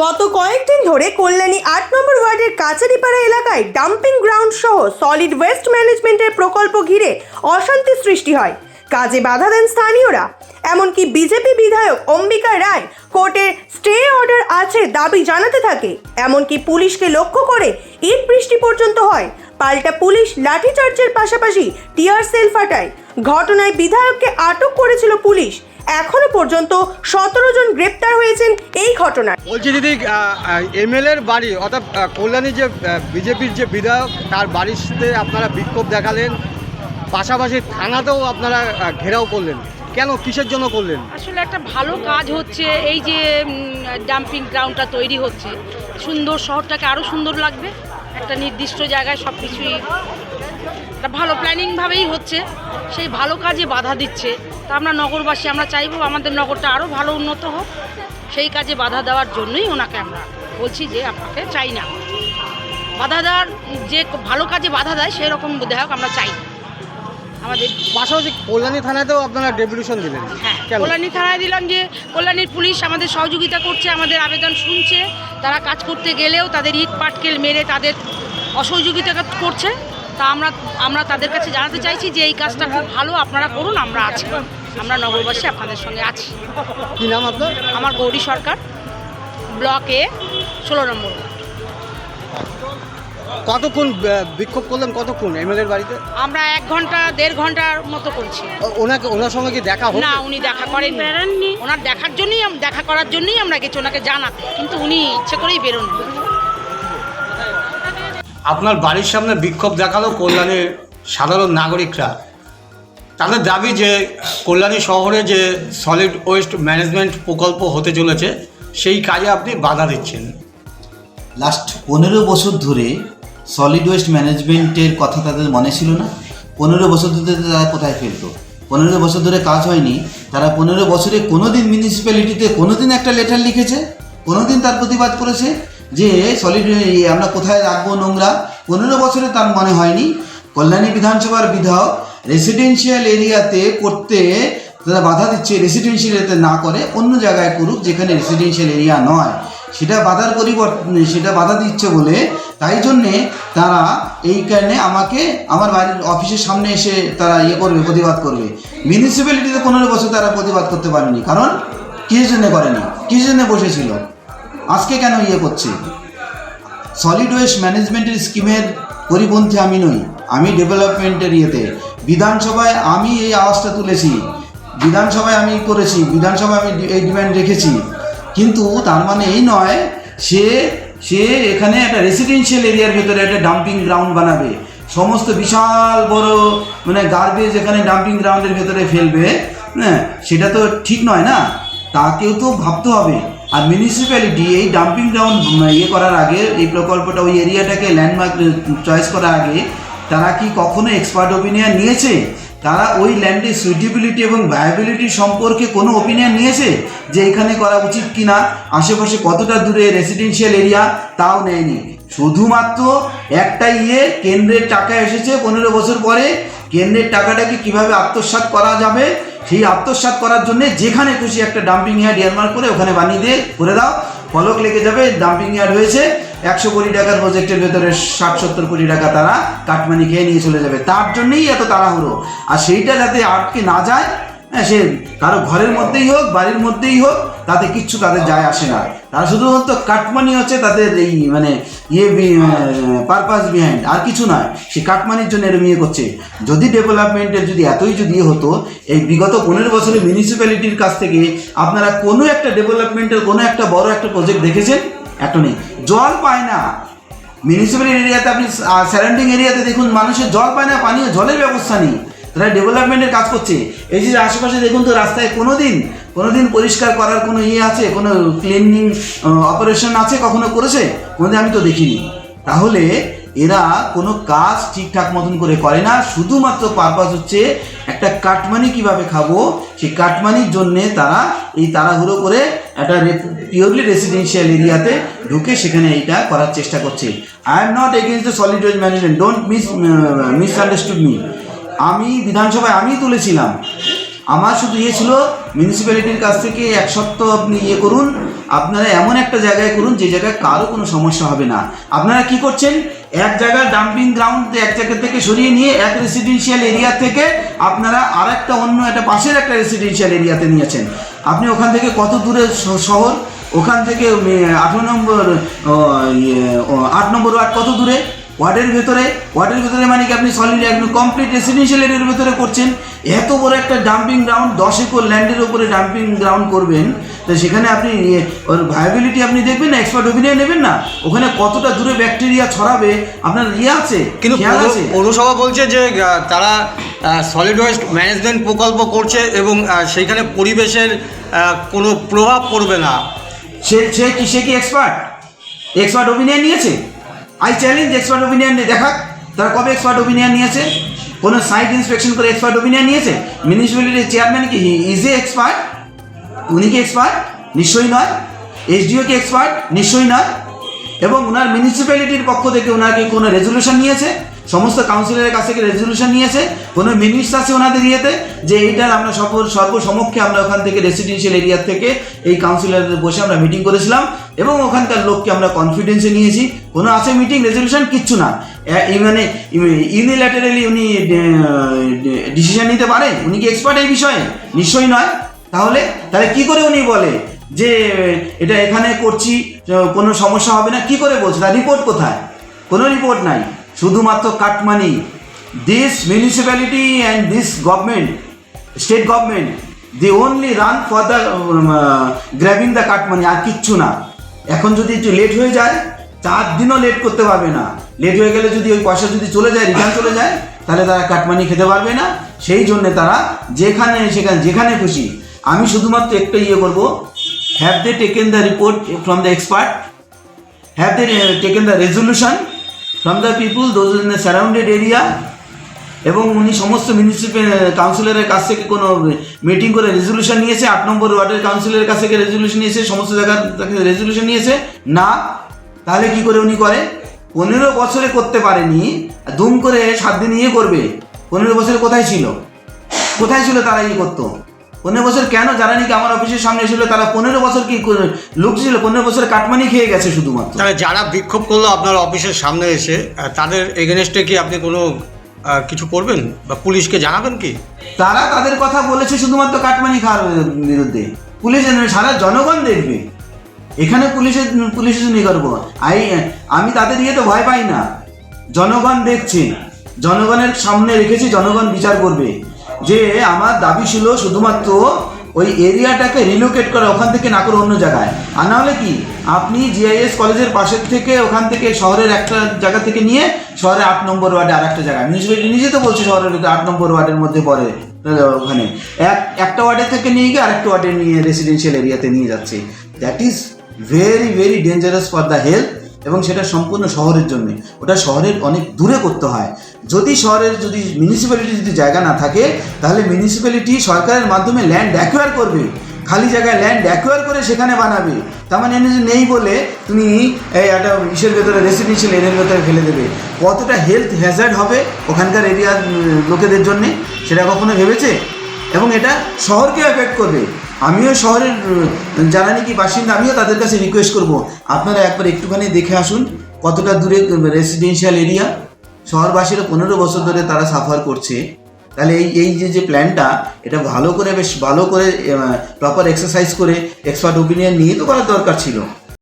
গত কয়েকদিন ধরে কল্যাণী ৮ নম্বর ওয়ার্ডের কাচারিপাড়া এলাকায় ডাম্পিং গ্রাউন্ড সহ সলিড ওয়েস্ট ম্যানেজমেন্টের প্রকল্প ঘিরে অশান্তি সৃষ্টি হয়। কাজে বাধা দেন স্থানীয়রা। এমনকি বিজেপি বিধায়ক অম্বিকা রায় কোর্টের স্টে অর্ডার আছে দাবি জানাতে থাকে। এমনকি পুলিশকে লক্ষ্য করে ইট বৃষ্টি পর্যন্ত হয়। পাল্টা পুলিশ লাঠিচার্জের পাশাপাশি টিয়ার সেল ফাটায়। ঘটনায় বিধায়ককে আটক করেছিল পুলিশ। এখনো পর্যন্ত 17 জন গ্রেপ্তার হয়েছেন এই ঘটনায়। বলছি দিদি, এমএলএর বাড়ি অর্থাৎ কল্যাণী যে বিজেপির যে বিধায়ক তার বাড়িতে আপনারা বিক্ষোভ দেখালেন, পাশাপাশি থানাতেও আপনারা ঘেরাও করলেন, কেন, কিসের জন্য করলেন? আসলে একটা ভালো কাজ হচ্ছে, এই যে ডাম্পিং গ্রাউন্ডটা তৈরি হচ্ছে, সুন্দর শহরটাকে আরও সুন্দর লাগবে। একটা নির্দিষ্ট জায়গায় সব কিছুই একটা ভালো প্ল্যানিংভাবেই হচ্ছে, সেই ভালো কাজে বাধা দিচ্ছে। তা আমরা নগরবাসী আমরা চাইবো আমাদের নগরটা আরও ভালো উন্নত হোক, সেই কাজে বাধা দেওয়ার জন্যই ওনাকে আমরা বলছি যে আপনাকে চাই না। বাধা দেওয়ার যে ভালো কাজে বাধা দেয় সেরকম বিধায়ক আমরা চাই না আমাদের। পাশাপাশি কল্যাণী থানাতেও আপনারা ডেপুটেশন দিলেন? হ্যাঁ, কল্যাণী থানায় দিলাম যে কল্যাণীর পুলিশ আমাদের সহযোগিতা করছে, আমাদের আবেদন শুনছে। তারা কাজ করতে গেলেও তাদের ইট পাটকেল মেরে তাদের অসহযোগিতা করছে। তা আমরা তাদের কাছে জানাতে চাইছি যে এই কাজটা খুব ভালো, আপনারা করুন, আমরা আছি, আমরা নগরবাসী আপনাদের সঙ্গে আছি। কী নাম আপনার? আমার গৌরী সরকার, ব্লকে 16 নম্বর। কতক্ষণ বিক্ষোভ করলেন, কতক্ষণ এমএলএর বাড়িতে? আমরা 1 ঘন্টা 1.5 ঘন্টার মতো করছি। ওনার সঙ্গে কি দেখা হলো? না, উনি দেখা করেননি। ওনার দেখা করার জন্যই আমরা গেছি ওনাকে জানাতে, কিন্তু উনি ইচ্ছে করেই বেরোননি। আপনার বাড়ির সামনে বিক্ষোভ দেখালো কল্যাণীর সাধারণ নাগরিকরা। তাদের দাবি যে কল্যাণী শহরে যে সলিড ওয়েস্ট ম্যানেজমেন্ট প্রকল্প হতে চলেছে সেই কাজে আপনি বাধা দিচ্ছেন। লাস্ট 15 বছর ধরে সলিড ওয়েস্ট ম্যানেজমেন্টের কথা তাদের মনে ছিল না। 15 বছর ধরে তারা কোথায় ফেলতো? 15 বছর ধরে কাজ হয়নি। তারা 15 বছরে কোনোদিন মিউনিসিপ্যালিটিতে কোনোদিন একটা লেটার লিখেছে? কোনোদিন তার প্রতিবাদ করেছে যে সলিড আমরা কোথায় রাখবো নোংরা? 15 বছরে তার মনে হয়নি। কল্যাণী বিধানসভার বিধায়ক রেসিডেন্সিয়াল এরিয়াতে করতে তারা বাধা দিচ্ছে, রেসিডেন্সিয়াল এরিয়াতে না করে অন্য জায়গায় করুক যেখানে রেসিডেন্সিয়াল এরিয়া নয়, সেটা বাধার পরিবর্তন, সেটা বাধা দিচ্ছে বলে তাই জন্যে তারা এই কারণে আমাকে আমার বাড়ির অফিসের সামনে এসে তারা করবে, প্রতিবাদ করবে। মিউনিসিপ্যালিটিতে 15 বছর তারা প্রতিবাদ করতে পারেনি, কারণ কিসের জন্য করেনি, কিসের জন্য বসেছিল, আজকে কেন করছে? সলিড ওয়েস্ট ম্যানেজমেন্টের স্কিমের পরিপন্থী আমি নই, আমি ডেভেলপমেন্টের বিধানসভায় আমি এই আওয়াজটা তুলেছি, বিধানসভায় আমি করেছি, বিধানসভায় আমি এই ডিমান্ড রেখেছি। কিন্তু তার মানে এই নয় সে এখানে একটা রেসিডেন্সিয়াল এরিয়ার ভেতরে একটা ডাম্পিং গ্রাউন্ড বানাবে, সমস্ত বিশাল বড় মানে গার্বেজ এখানে ডাম্পিং গ্রাউন্ডের ভেতরে ফেলবে। হ্যাঁ, সেটা তো ঠিক নয় না, তাকেও তো ভাবতে হবে। আর মিউনিসিপ্যালিটি এই ডাম্পিং গ্রাউন্ড করার আগে, এই প্রকল্পটা ওই এরিয়াটাকে ল্যান্ডমার্ক চয়েস করার আগে তারা কি কখনো এক্সপার্ট ওপিনিয়ন নিয়েছে? তারা ওই ল্যান্ডের সুইটেবিলিটি এবং ভায়াবিলিটি সম্পর্কে কোনো ওপিনিয়ন নিয়েছে যে এখানে করা উচিত কি না? আশেপাশে কতটা দূরে রেসিডেন্সিয়াল এরিয়া, তাও নেয়নি। শুধুমাত্র একটা কেন্দ্রের টাকা এসেছে 15 বছর পরে, কেন্দ্রের টাকাটাকে কিভাবে আত্মসাৎ করা যাবে সেই আত্মসাৎ করার জন্য যেখানে খুশি একটা ডাম্পিং ইয়ার্ড এয়ারমার্ক করে ওখানে বানিয়ে দিয়ে করে দাও, ফলক লেগে যাবে ডাম্পিং ইয়ার্ড হয়েছে। 100 কোটি টাকার প্রজেক্টের ভেতরে 60-70 কোটি টাকা তারা কাটমানি খেয়ে নিয়ে চলে যাবে। তার জন্যই এত তাড়াহুড়ো। আর সেইটা যাতে আটকে না যায়, হ্যাঁ, সে কারো ঘরের মধ্যেই হোক, বাড়ির মধ্যেই হোক, তাতে কিচ্ছু তাদের যায় আসে না। তারা শুধুমাত্র কাটমানি হচ্ছে তাদের এই মানে পারপাস বিহাইন্ড, আর কিছু নয়। সে কাটমানির জন্য এরম করছে। যদি ডেভেলপমেন্টের যদি এতই হতো, এই বিগত 15 বছরে মিউনিসিপ্যালিটির কাছ থেকে আপনারা কোনো একটা ডেভেলপমেন্টের কোনো একটা বড় একটা প্রজেক্ট দেখেছেন? একটা নেই। জল পায় না মিউনিসিপ্যালিটি এরিয়াতে, আপনি সারাউন্ডিং এরিয়াতে দেখুন মানুষের জল পায় না, পানীয় জলের ব্যবস্থা নেই। তারা ডেভেলপমেন্টের কাজ করছে। এই যে আশেপাশে দেখুন তো রাস্তায় কোনোদিন পরিষ্কার করার কোনো আছে, কোনো ক্লিনিং অপারেশন আছে, কখনো করেছে? কোনোদিন আমি তো দেখিনি। তাহলে এরা কোনো কাজ ঠিকঠাক মতন করে না, শুধুমাত্র পারপাস হচ্ছে একটা কাটমানি কিভাবে খাবো, সেই কাটমানির জন্যে তারা এই তাড়াহুড়ো করে একটা পিওরলি রেসিডেন্সিয়াল এরিয়াতে ঢুকে সেখানে এইটা করার চেষ্টা করছে। I am not against the solid waste management, don't misunderstood me. আমি বিধানসভায় আমি তুলেছিলাম, আমার শুধু ছিল মিউনিসিপ্যালিটির কাছ থেকে 1 সপ্তাহ আপনি করুন, আপনারা এমন একটা জায়গায় করুন যে জায়গায় কারো কোনো সমস্যা হবে না। আপনারা কি করছেন, এক জায়গার ডাম্পিং গ্রাউন্ড এক জায়গা থেকে সরিয়ে নিয়ে এক রেসিডেন্সিয়াল এরিয়া থেকে আপনারা আর একটা অন্য একটা পাশের একটা রেসিডেন্সিয়াল এরিয়াতে নিয়েছেন। আপনি ওখান থেকে কত দূরে শহর, ওখান থেকে 8 নম্বর ওয়ার্ড কত দূরে, ওয়ার্ডের ভেতরে মানে কি আপনি সলিড একদম কমপ্লিট রেসিডেন্সিয়াল এরিয়ার ভেতরে করছেন। এত বড় একটা ডাম্পিং গ্রাউন্ড, 10 একর ল্যান্ডের উপরে ডাম্পিং গ্রাউন্ড করবেন, তো সেখানে আপনি ওর ভায়াবিলিটি আপনি দেখবেন না, এক্সপার্ট ওপিনিয়ন নেবেন না, ওখানে কতটা দূরে ব্যাকটেরিয়া ছড়াবে আপনার আছে কিন্তু খেয়াল আছে? পৌরসভা বলছে যে তারা সলিড ওয়েস্ট ম্যানেজমেন্ট প্রকল্প করছে এবং সেইখানে পরিবেশের কোনো প্রভাব পড়বে না। সে কি এক্সপার্ট ওপিনিয়ন নিয়েছে? আই চ্যালেঞ্জ এক্সপার্ট ওপিনিয়ন দেখাক, তারা কবে এক্সপার্ট ওপিনিয়ন নিয়েছে? কোনো সাইট ইন্সপেকশন করে এক্সপার্ট ওপিনিয়ন নিয়েছে? মিউনিসিপ্যালিটির চেয়ারম্যান কি ইজ এ এক্সপার্ট? উনি কি এক্সপার্ট? নিশ্চয়ই নয়। এসডিও কি এক্সপার্ট? নিশ্চয়ই নয়। এবং ওনার মিউনিসিপ্যালিটির পক্ষ থেকে ওনাকে কোনো রেজলিউশন নিয়েছে? সমস্ত কাউন্সিলরের কাছ থেকে রেজলিউশন নিয়েছে? কোনো মিনিটস আছে ওনাদের ইয়েতে যে এইটার আমরা সর্বসমক্ষে আমরা ওখান থেকে রেসিডেন্সিয়াল এরিয়া থেকে এই কাউন্সিলরদের বসে আমরা মিটিং করেছিলাম এবং ওখানকার লোককে আমরা কনফিডেন্সে নিয়েছি? কোনো আছে মিটিং, রেজলিউশন? কিচ্ছু না। মানে ইউনিল্যাটারালি উনি ডিসিশন নিতে পারেন? উনি কি এক্সপার্ট এই বিষয়ে? নিশ্চয়ই নয়। তাহলে কি করে উনি বলে যে এটা এখানে করছি কোনো সমস্যা হবে না? কি করে বলছে? তার রিপোর্ট কোথায়? কোনো রিপোর্ট নাই, শুধুমাত্র cut money. This municipality and this government, state government, the only run for the grabbing the cut money, আর কিচ্ছু না। এখন যদি একটু লেট হয়ে যায়, 4 দিনও লেট করতে পারবে না। লেট হয়ে গেলে যদি ওই পয়সা যদি চলে যায়, রিটার্ন চলে যায়, তাহলে তারা কাটমানি খেতে পারবে না। সেই জন্যে তারা যেখানে খুশি, আমি শুধুমাত্র একটা করবো, have they taken the report from the expert, have they taken the resolution from the people those in the surrounded area. এবং উনি সমস্ত মিউনিসিপ্যাল কাউন্সিলরের কাছ থেকে কোনো মিটিং করে রেজলিউশন নিয়েছে? 8 নম্বর ওয়ার্ডের কাউন্সিলরের কাছ থেকে রেজলিউশন নিয়েছে? সমস্ত জায়গার থেকে রেজলিউশন নিয়েছে? না। তাহলে কি করে উনি করে? 15 বছরে করতে পারেনি, দুম করে 7 দিন করবে। 15 বছরে কোথায় ছিল তারা করতো? 15 বছর কেন? যারা নাকি আমার অফিসের সামনে এসেছিল তারা 15 বছর কি লোক ছিল? 15 বছর কাটমানি খেয়ে গেছে শুধুমাত্র। তাহলে যারা বিক্ষোভ করলো আপনার অফিসের সামনে এসে, তাদের এগেনস্টে কি আপনি কোনো কিছু করবেন বা পুলিশকে জানাবেন কি? তারা তাদের কথা বলেছে শুধুমাত্র কাটমানি খাওয়ার বিরুদ্ধে। পুলিশের সারা জনগণ দেখবে, এখানে পুলিশের জন্য করবো। আমি তাদের তো ভয় পাই না, জনগণ দেখছে, জনগণের সামনে রেখেছি, জনগণ বিচার করবে। যে আমার দাবি ছিল শুধুমাত্র ওই এরিয়াটাকে রিলোকেট করা, ওখান থেকে না করে অন্য জায়গায়। আর না হলে কি, আপনি জিআইএস কলেজের পাশের থেকে ওখান থেকে শহরের একটা জায়গা থেকে নিয়ে শহরে 8 নম্বর ওয়ার্ডে আর একটা জায়গায়, মিউনিসিপ্যালিটি নিজে তো বলছে শহরের ভিতরে 8 নম্বর ওয়ার্ডের মধ্যে পড়ে, ওখানে একটা ওয়ার্ডের থেকে নিয়ে গিয়ে আরেকটা ওয়ার্ডে নিয়ে রেসিডেন্সিয়াল এরিয়াতে নিয়ে যাচ্ছে। That is very very dangerous for the health. এবং সেটা সম্পূর্ণ শহরের জন্য, ওটা শহরের অনেক দূরে করতে হয়। যদি মিউনিসিপ্যালিটি যদি জায়গা না থাকে, তাহলে মিউনিসিপ্যালিটি সরকারের মাধ্যমে ল্যান্ড অ্যাকোয়ার করবে, খালি জায়গায় ল্যান্ড অ্যাকোয়ার করে সেখানে বানাবে। তার মানে নেই বলে তুমি একটা ইসের ভেতরে রেসিডেন্সিয়াল এরিয়ার ভেতরে ফেলে দেবে। কতটা হেলথ হ্যাজার্ড হবে ওখানকার এরিয়ার লোকেদের জন্যে, সেটা কখনো ভেবেছে? এবং এটা শহরকে এফেক্ট করবে। আমিও শহরের যারা নাকি বাসিন্দা, আমিও তাদের কাছে রিকোয়েস্ট করব, আপনারা একবার একটুখানি দেখে আসুন কতটা দূরে রেসিডেন্সিয়াল এরিয়া। শহরবাসীরা 15 বছর ধরে তারা সাফার করছে। তাহলে এই যে প্ল্যানটা, এটা বেশ ভালো করে প্রপার এক্সারসাইজ করে এক্সপার্ট ওপিনিয়ন নিয়ে তো করার দরকার ছিল।